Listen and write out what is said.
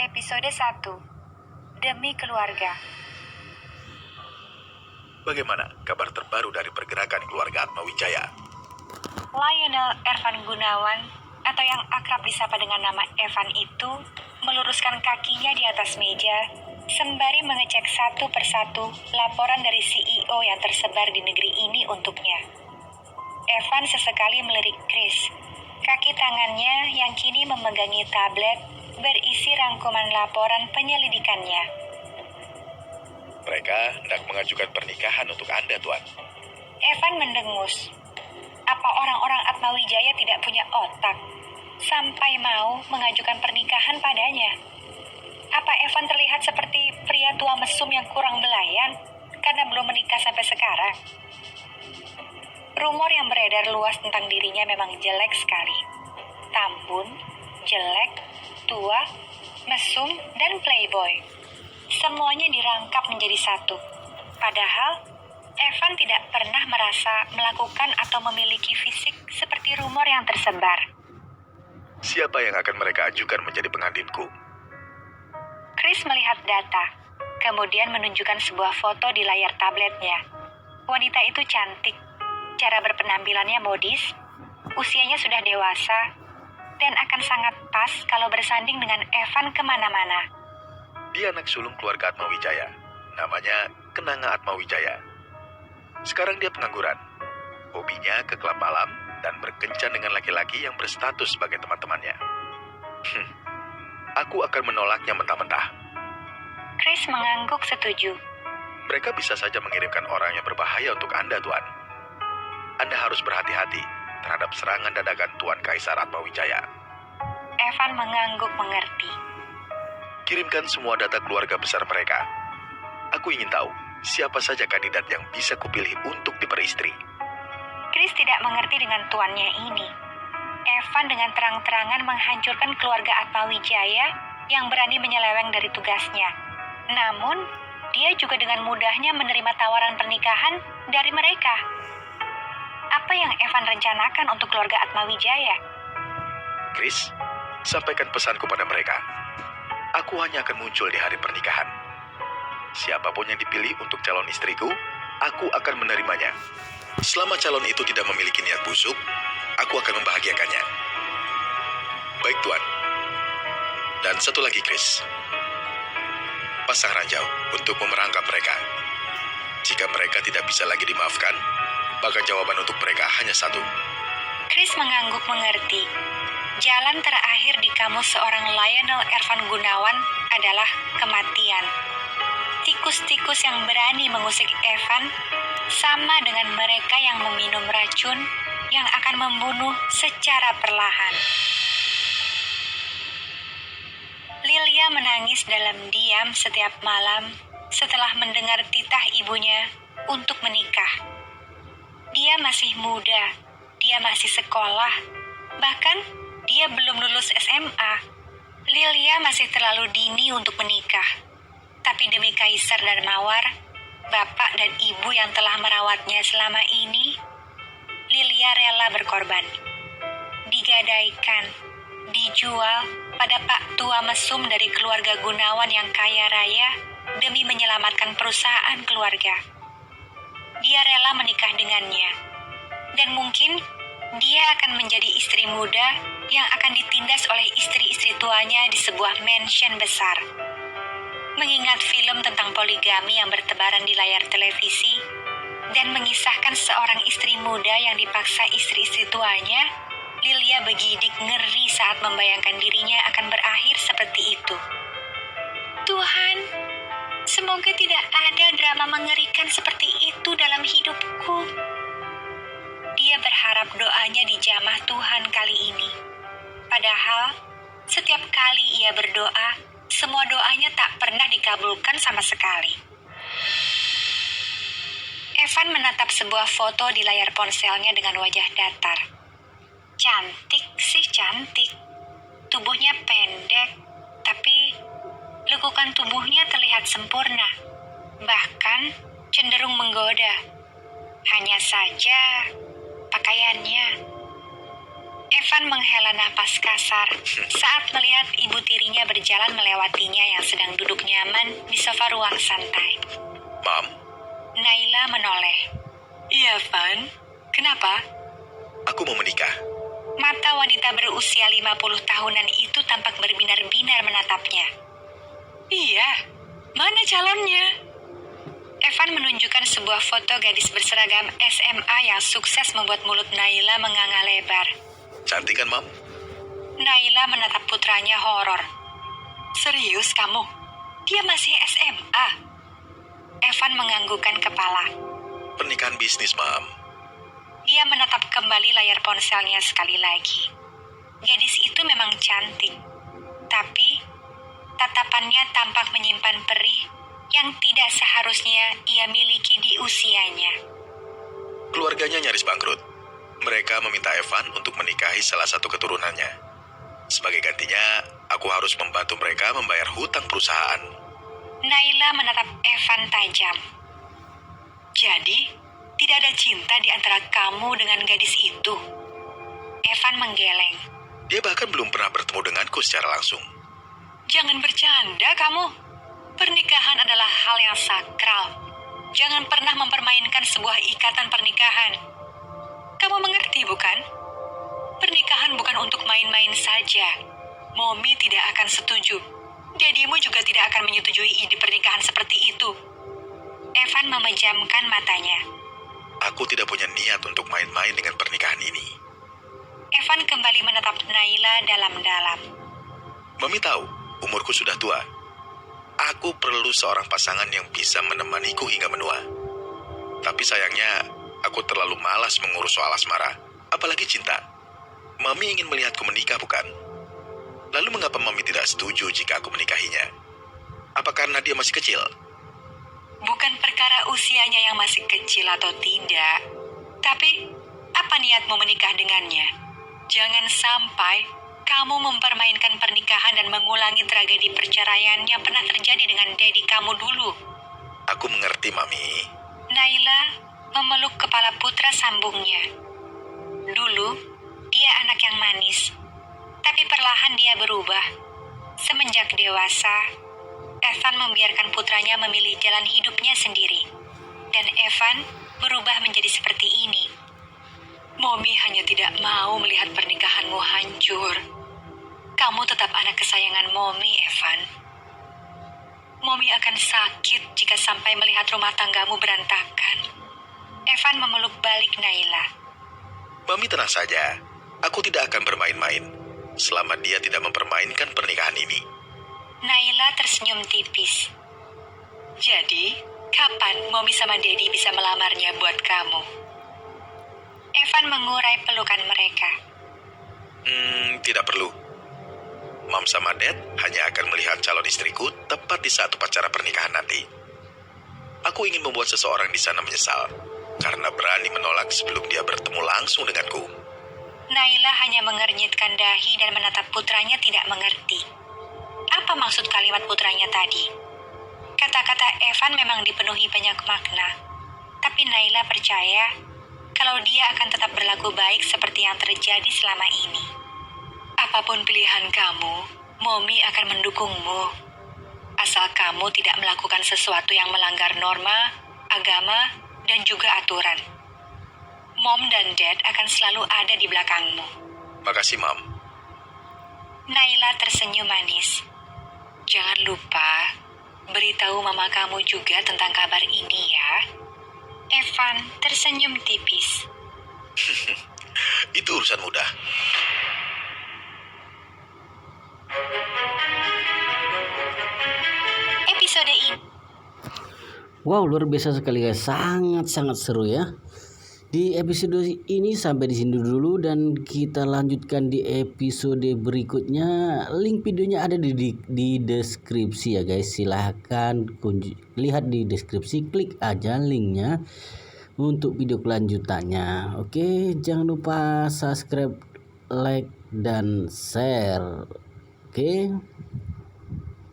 Episode 1. Demi Keluarga. Bagaimana kabar terbaru dari pergerakan keluarga Atmawijaya? Lionel Ervan Gunawan, atau yang akrab disapa dengan nama Evan itu, meluruskan kakinya di atas meja, sembari mengecek satu persatu laporan dari CEO yang tersebar di negeri ini untuknya. Evan sesekali melirik Chris. Kaki tangannya yang kini memegangi tablet berisi rangkuman laporan penyelidikannya. Mereka hendak mengajukan pernikahan untuk Anda, Tuan. Evan mendengus. Apa orang-orang Atmawijaya tidak punya otak sampai mau mengajukan pernikahan padanya? Apa Evan terlihat seperti pria tua mesum yang kurang belayan karena belum menikah sampai sekarang? Rumor yang beredar luas tentang dirinya memang jelek sekali. Tambun, jelek, tua, mesum, dan playboy. Semuanya dirangkap menjadi satu. Padahal, Evan tidak pernah merasa melakukan atau memiliki fisik seperti rumor yang tersebar. Siapa yang akan mereka ajukan menjadi pengantinku? Chris melihat data, kemudian menunjukkan sebuah foto di layar tabletnya. Wanita itu cantik, cara berpenampilannya modis, usianya sudah dewasa, dan akan sangat pas kalau bersanding dengan Evan kemana-mana. Dia anak sulung keluarga Atmawijaya. Namanya Kenanga Atmawijaya. Sekarang dia pengangguran. Hobinya ke klub malam dan berkencan dengan laki-laki yang berstatus sebagai teman-temannya. Aku akan menolaknya mentah-mentah. Chris mengangguk setuju. Mereka bisa saja mengirimkan orang yang berbahaya untuk Anda, Tuan. Anda harus berhati-hati terhadap serangan dadakan Tuan Kaisar Atmawijaya. Evan mengangguk mengerti. Kirimkan semua data keluarga besar mereka. Aku ingin tahu siapa saja kandidat yang bisa kupilih untuk diperistri. Chris tidak mengerti dengan tuannya ini. Evan dengan terang-terangan menghancurkan keluarga Atmawijaya yang berani menyeleweng dari tugasnya. Namun, dia juga dengan mudahnya menerima tawaran pernikahan dari mereka. Apa yang Evan rencanakan untuk keluarga Atmawijaya? Chris, sampaikan pesanku pada mereka. Aku hanya akan muncul di hari pernikahan. Siapapun yang dipilih untuk calon istriku, aku akan menerimanya. Selama calon itu tidak memiliki niat busuk, aku akan membahagiakannya. Baik, Tuan. Dan satu lagi, Chris. Pasang ranjau untuk memerangkap mereka. Jika mereka tidak bisa lagi dimaafkan, maka jawaban untuk mereka hanya satu. Chris mengangguk mengerti. Jalan terakhir di kamus seorang Lionel Ervan Gunawan adalah kematian. Tikus-tikus yang berani mengusik Evan sama dengan mereka yang meminum racun yang akan membunuh secara perlahan. Lilia menangis dalam diam setiap malam setelah mendengar titah ibunya untuk menikah. Dia masih muda, dia masih sekolah, bahkan dia belum lulus SMA. Lilia masih terlalu dini untuk menikah. Tapi demi Kaisar dan Mawar, bapak dan ibu yang telah merawatnya selama ini, Lilia rela berkorban. Digadaikan, dijual pada Pak Tua Mesum dari keluarga Gunawan yang kaya raya demi menyelamatkan perusahaan keluarga. Dia rela menikah dengannya. Dan mungkin dia akan menjadi istri muda yang akan ditindas oleh istri-istri tuanya di sebuah mansion besar. Mengingat film tentang poligami yang bertebaran di layar televisi dan mengisahkan seorang istri muda yang dipaksa istri-istri tuanya, Lilia begidik ngeri saat membayangkan dirinya akan berakhir seperti itu. Tuhan, semoga tidak ada drama mengerikan seperti itu dalam hidupku. Dia berharap doanya dijamah Tuhan kali ini. Padahal, setiap kali ia berdoa, semua doanya tak pernah dikabulkan sama sekali. Evan menatap sebuah foto di layar ponselnya dengan wajah datar. Cantik sih cantik. Tubuhnya pendek, tapi lekukan tubuhnya terlihat sempurna. Bahkan cenderung menggoda. Hanya saja pakaiannya. Evan menghela napas kasar saat melihat ibu tirinya berjalan melewatinya yang sedang duduk nyaman di sofa ruang santai. Mam, Naila menoleh. Iya, Van. Kenapa? aku mau menikah. Mata wanita berusia 50 tahunan itu tampak berbinar-binar menatapnya. Iya, mana calonnya? Evan menunjukkan sebuah foto gadis berseragam SMA yang sukses membuat mulut Naila menganga lebar. Cantik kan, Mam? Naila menatap putranya horor. Serius kamu? Dia masih SMA? Evan menganggukkan kepala. Pernikahan bisnis, Mam. Dia menatap kembali layar ponselnya sekali lagi. Gadis itu memang cantik, tapi tatapannya tampak menyimpan perih yang tidak seharusnya ia miliki di usianya. Keluarganya nyaris bangkrut. Mereka meminta Evan untuk menikahi salah satu keturunannya. Sebagai gantinya, aku harus membantu mereka membayar hutang perusahaan. Naila menatap Evan tajam. Jadi, tidak ada cinta di antara kamu dengan gadis itu? Evan menggeleng. Dia bahkan belum pernah bertemu denganku secara langsung. Jangan bercanda kamu. Pernikahan adalah hal yang sakral. Jangan pernah mempermainkan sebuah ikatan pernikahan. Kamu mengerti bukan? Pernikahan bukan untuk main-main saja. Mommy tidak akan setuju. Dadimu juga tidak akan menyetujui ide pernikahan seperti itu. Evan memejamkan matanya. Aku tidak punya niat untuk main-main dengan pernikahan ini. Evan kembali menatap Naila dalam-dalam. Mami tahu, umurku sudah tua. Aku perlu seorang pasangan yang bisa menemaniku hingga menua. Tapi sayangnya, aku terlalu malas mengurus soal asmara, apalagi cinta. Mami ingin melihatku menikah, bukan? Lalu mengapa Mami tidak setuju jika aku menikahinya? Apa karena dia masih kecil? Bukan perkara usianya yang masih kecil atau tidak. Tapi, apa niatmu menikah dengannya? Jangan sampai kamu mempermainkan pernikahan dan mengulangi tragedi perceraian yang pernah terjadi dengan daddy kamu dulu. Aku mengerti, Mami. Naila memeluk kepala putra sambungnya. Dulu, dia anak yang manis. Tapi perlahan dia berubah. Semenjak dewasa, Evan membiarkan putranya memilih jalan hidupnya sendiri. Dan Evan berubah menjadi seperti ini. Mommy hanya tidak mau melihat pernikahanmu hancur. Kamu tetap anak kesayangan Mommy, Evan. Mommy akan sakit jika sampai melihat rumah tanggamu berantakan. Evan memeluk balik Naila. Mami tenang saja. Aku tidak akan bermain-main selama dia tidak mempermainkan pernikahan ini. Naila tersenyum tipis. Jadi, kapan Mommy sama Daddy bisa melamarnya buat kamu? Evan mengurai pelukan mereka. Tidak perlu. Mam sama Dad hanya akan melihat calon istriku tepat di saat upacara pernikahan nanti. Aku ingin membuat seseorang di sana menyesal karena berani menolak sebelum dia bertemu langsung denganku. Naila hanya mengernyitkan dahi dan menatap putranya tidak mengerti. Apa maksud kalimat putranya tadi? Kata-kata Evan memang dipenuhi banyak makna. Tapi Naila percaya kalau dia akan tetap berlaku baik seperti yang terjadi selama ini. Apapun pilihan kamu, Mommy akan mendukungmu. Asal kamu tidak melakukan sesuatu yang melanggar norma, agama, dan juga aturan. Mom dan Dad akan selalu ada di belakangmu. Makasih, Mam. Naila tersenyum manis. Jangan lupa, beritahu mama kamu juga tentang kabar ini ya. Evan tersenyum tipis. Itu urusan mudah. Episode ini. Wow, luar biasa sekali guys, sangat-sangat seru ya. Di episode ini sampai di sini dulu dan kita lanjutkan di episode berikutnya. Link videonya ada di deskripsi ya guys. Silahkan lihat di deskripsi, klik aja linknya untuk video kelanjutannya. Oke, jangan lupa subscribe, like, dan share. Oke.